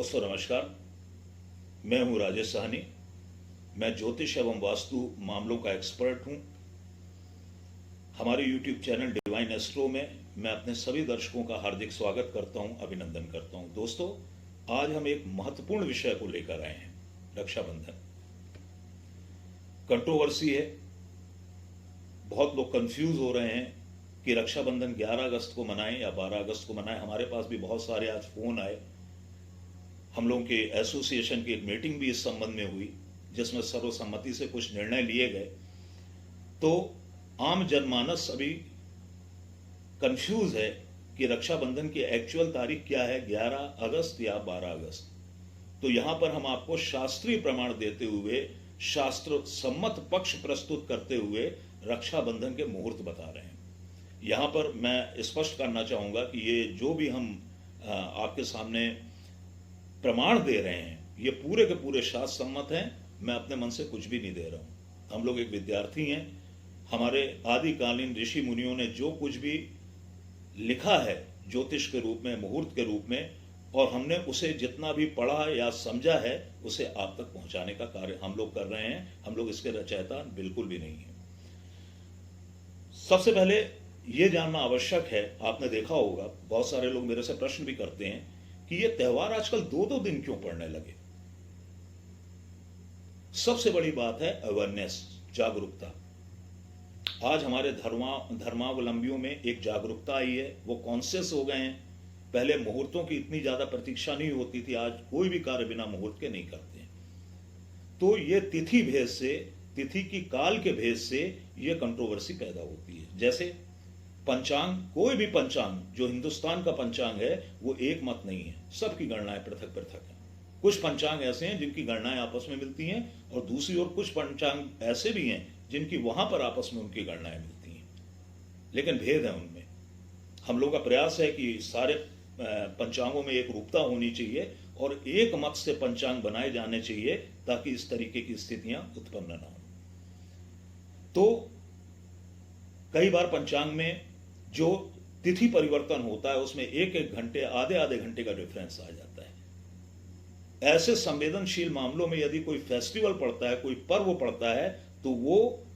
दोस्तों नमस्कार, मैं हूं राजेश साहनी। मैं ज्योतिष एवं वास्तु मामलों का एक्सपर्ट हूं। हमारे YouTube चैनल डिवाइन एस्ट्रो में मैं अपने सभी दर्शकों का हार्दिक स्वागत करता हूं, अभिनंदन करता हूं। दोस्तों, आज हम एक महत्वपूर्ण विषय को लेकर आए हैं, रक्षाबंधन। कंट्रोवर्सी है, बहुत लोग कंफ्यूज हो रहे हैं कि रक्षाबंधन 11 अगस्त को मनाएं या 12 अगस्त को मनाएं। हमारे पास भी बहुत सारे आज फोन आए। हम लोगों के एसोसिएशन की एक मीटिंग भी इस संबंध में हुई, जिसमें सर्वसम्मति से कुछ निर्णय लिए गए। तो आम जनमानस अभी कंफ्यूज है कि रक्षाबंधन की एक्चुअल तारीख क्या है, 11 अगस्त या 12 अगस्त। तो यहां पर हम आपको शास्त्रीय प्रमाण देते हुए, शास्त्र सम्मत पक्ष प्रस्तुत करते हुए रक्षाबंधन के मुहूर्त बता रहे हैं। यहां पर मैं स्पष्ट करना चाहूंगा कि ये जो भी हम आपके सामने प्रमाण दे रहे हैं, ये पूरे के पूरे शास्त्र सम्मत हैं। मैं अपने मन से कुछ भी नहीं दे रहा हूं। हम लोग एक विद्यार्थी हैं। हमारे आदिकालीन ऋषि मुनियों ने जो कुछ भी लिखा है ज्योतिष के रूप में, मुहूर्त के रूप में, और हमने उसे जितना भी पढ़ा या समझा है, उसे आप तक पहुंचाने का कार्य हम लोग कर रहे हैं। हम लोग इसके रचयिता बिल्कुल भी नहीं है। सबसे पहले यह जानना आवश्यक है, आपने देखा होगा बहुत सारे लोग मेरे से प्रश्न भी करते हैं कि ये त्योहार आजकल 2-2 दिन क्यों पड़ने लगे। सबसे बड़ी बात है अवेयरनेस, जागरूकता। आज हमारे धर्मावलंबियों में एक जागरूकता आई है, वो कॉन्शियस हो गए हैं। पहले मुहूर्तों की इतनी ज्यादा प्रतीक्षा नहीं होती थी, आज कोई भी कार्य बिना मुहूर्त के नहीं करते हैं। तो ये तिथि भेद से, तिथि की काल के भेद से ये कंट्रोवर्सी पैदा होती है। जैसे पंचांग, कोई भी पंचांग जो हिंदुस्तान का पंचांग है वो एक मत नहीं है, सबकी गणनाएं पृथक पृथक हैं। कुछ पंचांग ऐसे हैं जिनकी गणनाएं आपस में मिलती हैं, और दूसरी ओर कुछ पंचांग ऐसे भी हैं जिनकी वहां पर आपस में उनकी गणनाएं मिलती हैं, लेकिन भेद है उनमें। हम लोगों का प्रयास है कि सारे पंचांगों में एक रूपता होनी चाहिए और एक मत से पंचांग बनाए जाने चाहिए, ताकि इस तरीके की स्थितियां उत्पन्न न हो। तो कई बार पंचांग में जो तिथि परिवर्तन होता है उसमें एक घंटे, आधे घंटे का डिफरेंस आ जाता है। ऐसे संवेदनशील मामलों में यदि कोई फेस्टिवल पड़ता है, कोई पर्व पड़ता है, तो वो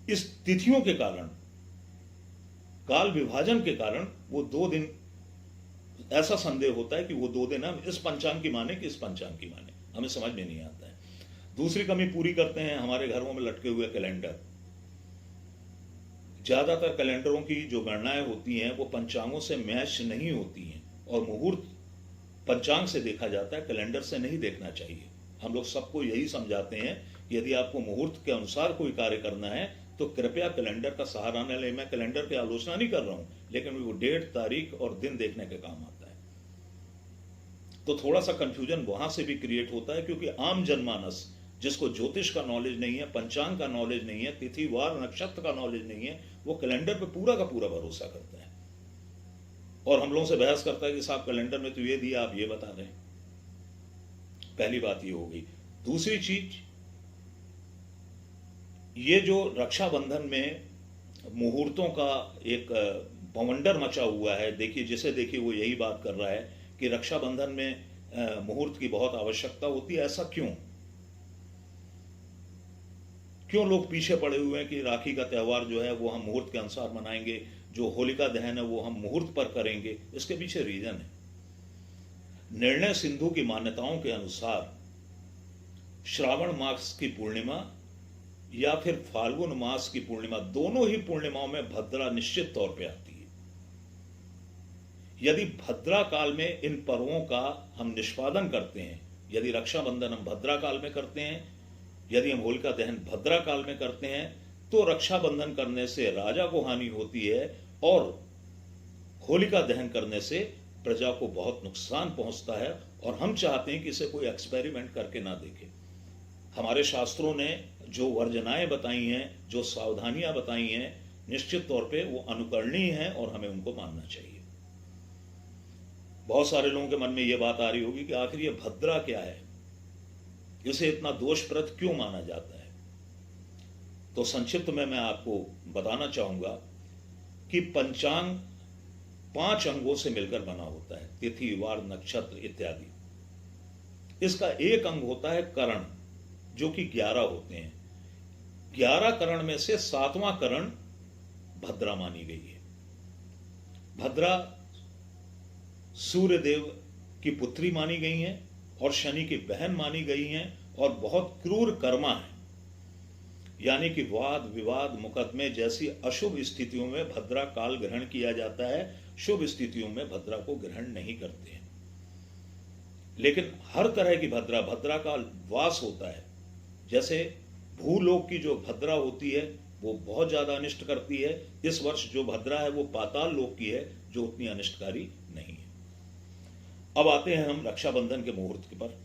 इस तिथियों के कारण, काल विभाजन के कारण वो 2 दिन, ऐसा संदेह होता है कि वो 2 दिन हम इस पंचांग की माने कि इस पंचांग की माने, हमें समझ में नहीं आता है। दूसरी कमी पूरी करते हैं हमारे घरों में लटके हुए कैलेंडर। ज्यादातर कैलेंडरों की जो गणनाएं होती हैं वो पंचांगों से मैच नहीं होती हैं, और मुहूर्त पंचांग से देखा जाता है, कैलेंडर से नहीं देखना चाहिए। हम लोग सबको यही समझाते हैं कि यदि आपको मुहूर्त के अनुसार कोई कार्य करना है तो कृपया कैलेंडर का सहारा न लें। मैं कैलेंडर की आलोचना नहीं कर रहा हूं, लेकिन वो डेट, तारीख और दिन देखने के काम आता है। तो थोड़ा सा कंफ्यूजन वहां से भी क्रिएट होता है, क्योंकि आम जनमानस जिसको ज्योतिष का नॉलेज नहीं है, पंचांग का नॉलेज नहीं है, तिथिवार नक्षत्र का नॉलेज नहीं है, वो कैलेंडर पे पूरा का पूरा भरोसा करता है और हम लोगों से बहस करता है कि साहब कैलेंडर में तो ये दिया, आप ये बता रहे हैं। पहली बात ये हो गई। दूसरी चीज, ये जो रक्षाबंधन में मुहूर्तों का एक बवंडर मचा हुआ है, देखिए जिसे देखिए वो यही बात कर रहा है कि रक्षाबंधन में मुहूर्त की बहुत आवश्यकता होती है। ऐसा क्यों लोग पीछे पड़े हुए हैं कि राखी का त्यौहार जो है वो हम मुहूर्त के अनुसार मनाएंगे, जो होलिका दहन है वो हम मुहूर्त पर करेंगे। इसके पीछे रीजन है, निर्णय सिंधु की मान्यताओं के अनुसार श्रावण मास की पूर्णिमा या फिर फाल्गुन मास की पूर्णिमा, दोनों ही पूर्णिमाओं में भद्रा निश्चित तौर पे आती है। यदि भद्रा काल में इन पर्वों का हम निष्पादन करते हैं, यदि रक्षाबंधन हम भद्रा काल में करते हैं, यदि हम होलिका दहन भद्रा काल में करते हैं, तो रक्षाबंधन करने से राजा को हानि होती है और होलिका दहन करने से प्रजा को बहुत नुकसान पहुंचता है। और हम चाहते हैं कि इसे कोई एक्सपेरिमेंट करके ना देखे। हमारे शास्त्रों ने जो वर्जनाएं बताई हैं, जो सावधानियां बताई हैं, निश्चित तौर पे वो अनुकरणीय हैं और हमें उनको मानना चाहिए। बहुत सारे लोगों के मन में ये बात आ रही होगी कि आखिर ये भद्रा क्या है, इसे इतना दोषप्रद क्यों माना जाता है। तो संक्षिप्त में मैं आपको बताना चाहूंगा कि पंचांग 5 अंगों से मिलकर बना होता है, तिथि, वार, नक्षत्र इत्यादि। इसका एक अंग होता है करण, जो कि 11 होते हैं। 11 करण में से 7वां करण भद्रा मानी गई है। भद्रा सूर्य देव की पुत्री मानी गई हैं और शनि की बहन मानी गई हैं और बहुत क्रूर कर्मा है, यानी कि वाद विवाद मुकदमे जैसी अशुभ स्थितियों में भद्रा काल ग्रहण किया जाता है, शुभ स्थितियों में भद्रा को ग्रहण नहीं करते हैं। लेकिन हर तरह की भद्रा का वास होता है। जैसे भूलोक की जो भद्रा होती है वो बहुत ज्यादा अनिष्ट करती है, इस वर्ष जो भद्रा है वो पाताल लोक की है, जो उतनी अनिष्टकारी नहीं है। अब आते हैं हम रक्षाबंधन के मुहूर्त के पर।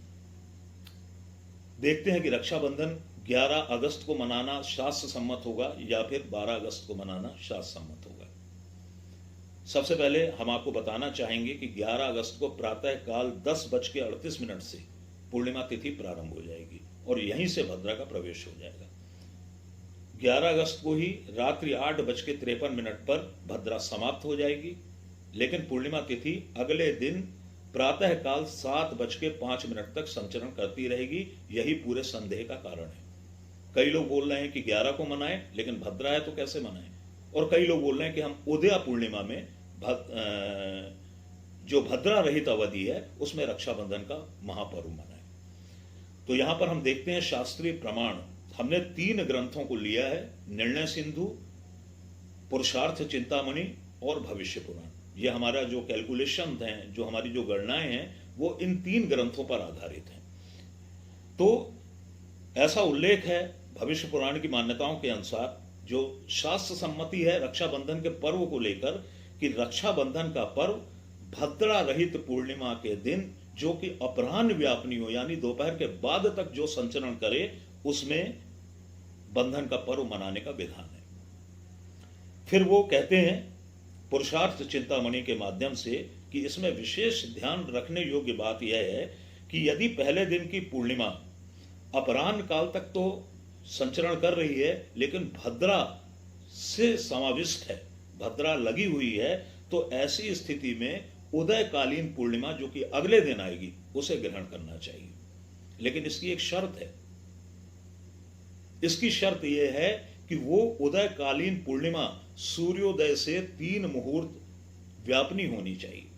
देखते हैं कि रक्षाबंधन 11 अगस्त को मनाना शास्त्र सम्मत होगा या फिर 12 अगस्त को मनाना शास्त्र सम्मत होगा। सबसे पहले हम आपको बताना चाहेंगे कि 11 अगस्त को प्रातः काल 10:38 से पूर्णिमा तिथि प्रारंभ हो जाएगी और यहीं से भद्रा का प्रवेश हो जाएगा। 11 अगस्त को ही रात्रि 8:53 पर भद्रा समाप्त हो जाएगी, लेकिन पूर्णिमा तिथि अगले दिन प्रातः काल 7:05 तक संचरण करती रहेगी। यही पूरे संदेह का कारण है। कई लोग बोल रहे हैं कि 11 को मनाएं, लेकिन भद्रा है तो कैसे मनाएं, और कई लोग बोल रहे हैं कि हम उदया पूर्णिमा में जो भद्रा रहित अवधि है उसमें रक्षाबंधन का महापर्व मनाएं। तो यहां पर हम देखते हैं शास्त्रीय प्रमाण। हमने 3 ग्रंथों को लिया है, निर्णय सिंधु, पुरुषार्थ चिंतामणि और भविष्य पुराण। ये हमारा जो कैलकुलेशन है, जो हमारी जो गणनाएं हैं, वो इन 3 ग्रंथों पर आधारित हैं। तो ऐसा उल्लेख है भविष्य पुराण की मान्यताओं के अनुसार, जो शास्त्र सम्मति है रक्षाबंधन के पर्व को लेकर, कि रक्षाबंधन का पर्व भद्रा रहित पूर्णिमा के दिन, जो कि अपराह्न व्यापनी हो, यानी दोपहर के बाद तक जो संचरण करे, उसमें बंधन का पर्व मनाने का विधान है। फिर वो कहते हैं पुरुषार्थ चिंतामणि के माध्यम से कि इसमें विशेष ध्यान रखने योग्य बात यह है कि यदि पहले दिन की पूर्णिमा अपराह्न काल तक तो संचरण कर रही है, लेकिन भद्रा से समाविष्ट है, भद्रा लगी हुई है, तो ऐसी स्थिति में उदयकालीन पूर्णिमा जो कि अगले दिन आएगी उसे ग्रहण करना चाहिए। लेकिन इसकी एक शर्त है। इसकी शर्त यह है कि वो उदयकालीन पूर्णिमा सूर्योदय से 3 मुहूर्त व्यापनी होनी चाहिए।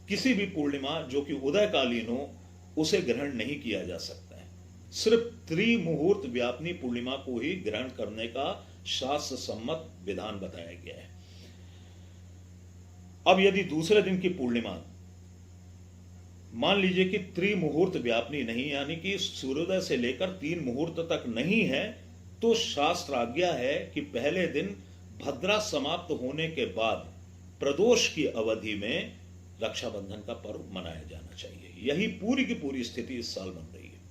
किसी भी पूर्णिमा जो कि उदयकालीन हो उसे ग्रहण नहीं किया जा सकता है। सिर्फ त्रिमुहूर्त व्यापनी पूर्णिमा को ही ग्रहण करने का शास्त्र सम्मत विधान बताया गया है। अब यदि दूसरे दिन की पूर्णिमा मान लीजिए कि त्रिमुहूर्त व्यापनी नहीं, यानी कि सूर्योदय से लेकर 3 मुहूर्त तक नहीं है, तो शास्त्र आज्ञा है कि पहले दिन भद्रा समाप्त होने के बाद प्रदोष की अवधि में रक्षाबंधन का पर्व मनाया जाना चाहिए। यही पूरी की पूरी स्थिति इस साल बन रही है।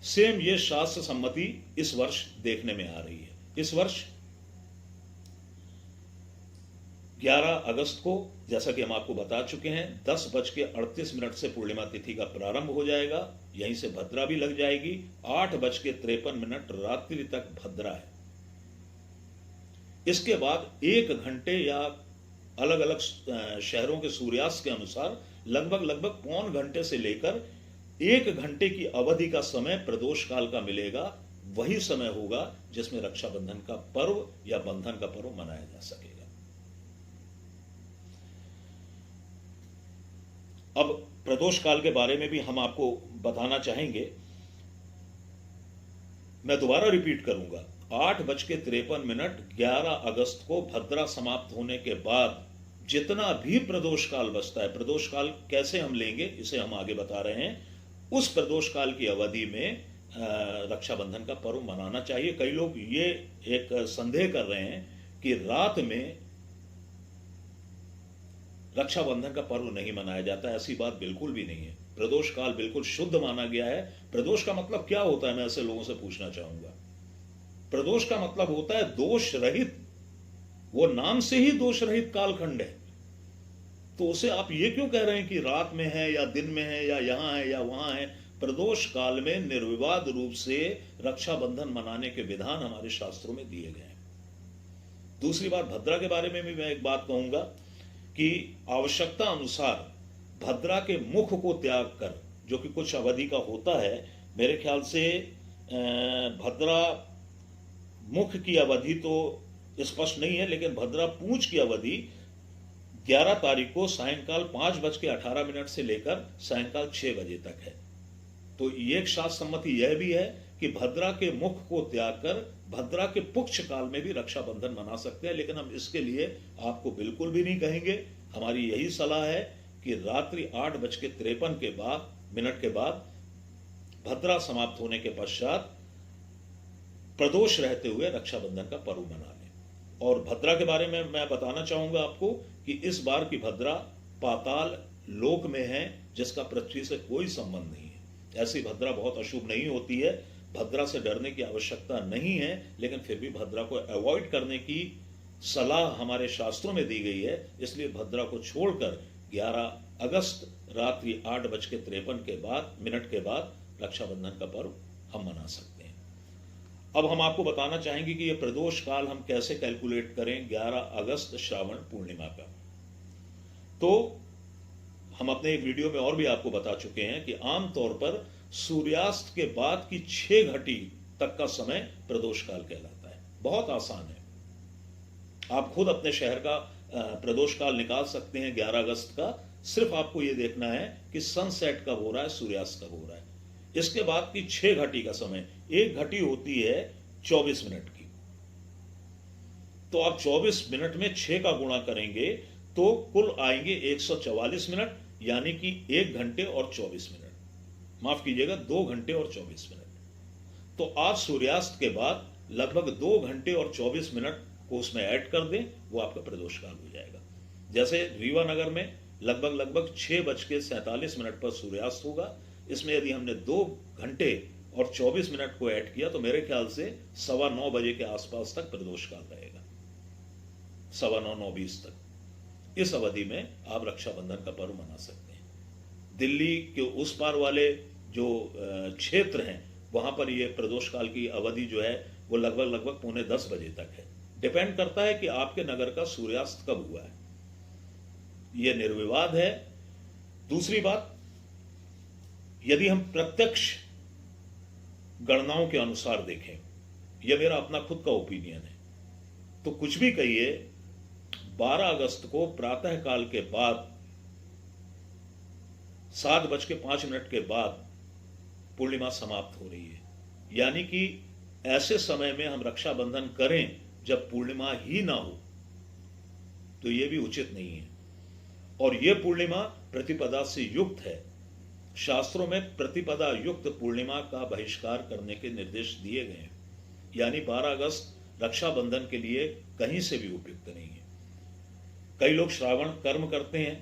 सेम ये शास्त्र सम्मति इस वर्ष देखने में आ रही है। इस वर्ष 11 अगस्त को, जैसा कि हम आपको बता चुके हैं, 10:38 से पूर्णिमा तिथि का प्रारंभ हो जाएगा। यहीं से भद्रा भी लग जाएगी। 8:53 रात्रि तक भद्रा है। इसके बाद 1 घंटे या अलग अलग शहरों के सूर्यास्त के अनुसार लगभग पौन घंटे से लेकर 1 घंटे की अवधि का समय प्रदोष काल का मिलेगा। वही समय होगा जिसमें रक्षाबंधन का पर्व या बंधन का पर्व मनाया जा सकेगा। अब प्रदोष काल के बारे में भी हम आपको बताना चाहेंगे। मैं दोबारा रिपीट करूंगा, 8:53 11 अगस्त को भद्रा समाप्त होने के बाद जितना भी प्रदोष काल बचता है, प्रदोष काल कैसे हम लेंगे इसे हम आगे बता रहे हैं, उस प्रदोष काल की अवधि में रक्षाबंधन का पर्व मनाना चाहिए। कई लोग ये एक संदेह कर रहे हैं कि रात में रक्षाबंधन का पर्व नहीं मनाया जाता। ऐसी बात बिल्कुल भी नहीं है। प्रदोष काल बिल्कुल शुद्ध माना गया है। प्रदोष का मतलब क्या होता है, मैं ऐसे लोगों से पूछना चाहूंगा। प्रदोष का मतलब होता है दोष रहित। वो नाम से ही दोष रहित कालखंड है। तो उसे आप ये क्यों कह रहे हैं कि रात में है या दिन में है या यहां है या वहां है। प्रदोष काल में निर्विवाद रूप से रक्षाबंधन मनाने के विधान हमारे शास्त्रों में दिए गए हैं। दूसरी बात, भद्रा के बारे में भी मैं एक बात कहूंगा कि आवश्यकता अनुसार भद्रा के मुख को त्याग कर, जो कि कुछ अवधि का होता है, मेरे ख्याल से भद्रा मुख की अवधि तो स्पष्ट नहीं है, लेकिन भद्रा पूंछ की अवधि 11 तारीख को सायंकाल 5:18 से लेकर सायंकाल 6 बजे तक है। तो एक शास्त्र सम्मति यह भी है कि भद्रा के मुख को त्याग कर भद्रा के पुक्ष काल में भी रक्षाबंधन मना सकते हैं, लेकिन हम इसके लिए आपको बिल्कुल भी नहीं कहेंगे। हमारी यही सलाह है कि रात्रि 8:53 के बाद भद्रा समाप्त होने के पश्चात प्रदोष रहते हुए रक्षाबंधन का पर्व मना लें। और भद्रा के बारे में मैं बताना चाहूंगा आपको कि इस बार की भद्रा पाताल लोक में है, जिसका पृथ्वी से कोई संबंध नहीं है। ऐसी भद्रा बहुत अशुभ नहीं होती है, भद्रा से डरने की आवश्यकता नहीं है, लेकिन फिर भी भद्रा को अवॉइड करने की सलाह हमारे शास्त्रों में दी गई है। इसलिए भद्रा को छोड़कर 11 अगस्त रात्रि 8:53 के बाद रक्षाबंधन का पर्व हम मना सकते हैं। अब हम आपको बताना चाहेंगे कि यह प्रदोष काल हम कैसे कैलकुलेट करें 11 अगस्त श्रावण पूर्णिमा का। तो हम अपने एक वीडियो में और भी आपको बता चुके हैं कि आमतौर पर सूर्यास्त के बाद की 6 घटी तक का समय प्रदोष काल कहलाता है। बहुत आसान है, आप खुद अपने शहर का प्रदोष काल निकाल सकते हैं 11 अगस्त का। सिर्फ आपको यह देखना है कि सनसेट कब हो रहा है, सूर्यास्त कब हो रहा है। इसके बाद की 6 घटी का समय, एक घटी होती है 24 मिनट की, तो आप 24 मिनट में 6 का गुणा करेंगे तो कुल आएंगे 144 मिनट, यानी कि 1 घंटे और 24 मिनट, माफ कीजिएगा 2 घंटे और 24 मिनट। तो आप सूर्यास्त के बाद लगभग 2 घंटे और 24 मिनट को उसमें ऐड कर दें, वो आपका प्रदोष काल हो जाएगा। जैसे रीवा नगर में लगभग 6:47 पर सूर्यास्त होगा। इसमें यदि हमने 2 घंटे और 24 मिनट को ऐड किया तो मेरे ख्याल से 9:15 बजे के आसपास तक प्रदोष काल रहेगा, 9:15, 9:20 तक। इस अवधि में आप रक्षाबंधन का पर्व मना सकते हैं। दिल्ली के उस पार वाले जो क्षेत्र हैं, वहां पर यह प्रदोष काल की अवधि जो है वो लगभग 9:45 बजे तक है। डिपेंड करता है कि आपके नगर का सूर्यास्त कब हुआ है, यह निर्विवाद है। दूसरी बात, यदि हम प्रत्यक्ष गणनाओं के अनुसार देखें, यह मेरा अपना खुद का ओपिनियन है, तो कुछ भी कहिए, 12 अगस्त को प्रातः काल के बाद 7:05 के बाद पूर्णिमा समाप्त हो रही है। यानी कि ऐसे समय में हम रक्षाबंधन करें जब पूर्णिमा ही ना हो, तो यह भी उचित नहीं है। और यह पूर्णिमा प्रतिपदा से युक्त है। शास्त्रों में प्रतिपदा युक्त पूर्णिमा का बहिष्कार करने के निर्देश दिए गए हैं, यानी 12 अगस्त रक्षाबंधन के लिए कहीं से भी उपयुक्त नहीं है। कई लोग श्रावण कर्म करते हैं,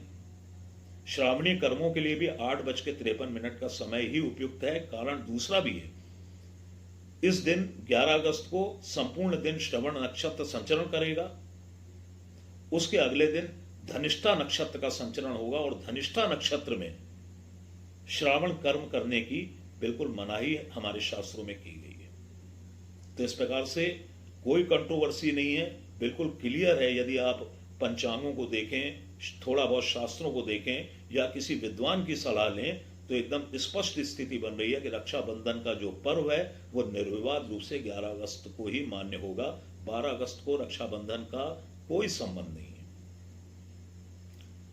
श्रावणी कर्मों के लिए भी 8:53 का समय ही उपयुक्त है। कारण दूसरा भी है, इस दिन 11 अगस्त को संपूर्ण दिन श्रवण नक्षत्र संचरण करेगा, उसके अगले दिन धनिष्ठा नक्षत्र का संचरण होगा, और धनिष्ठा नक्षत्र में श्रावण कर्म करने की बिल्कुल मनाही हमारे शास्त्रों में की गई है। तो इस प्रकार से कोई कंट्रोवर्सी नहीं है, बिल्कुल क्लियर है। यदि आप पंचांगों को देखें, थोड़ा बहुत शास्त्रों को देखें या किसी विद्वान की सलाह लें, तो एकदम स्पष्ट स्थिति बन रही है कि रक्षाबंधन का जो पर्व है वो निर्विवाद रूप से 11 अगस्त को ही मान्य होगा। 12 अगस्त को रक्षाबंधन का कोई संबंध नहीं है।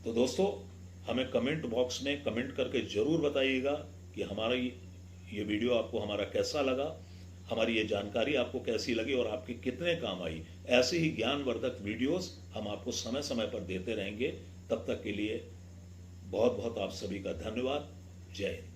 तो दोस्तों, हमें कमेंट बॉक्स में कमेंट करके जरूर बताइएगा कि हमारा ये वीडियो आपको हमारा कैसा लगा, हमारी ये जानकारी आपको कैसी लगी और आपके कितने काम आई। ऐसे ही ज्ञानवर्धक वीडियोस हम आपको समय समय पर देते रहेंगे। तब तक के लिए बहुत बहुत आप सभी का धन्यवाद। जय हिंद।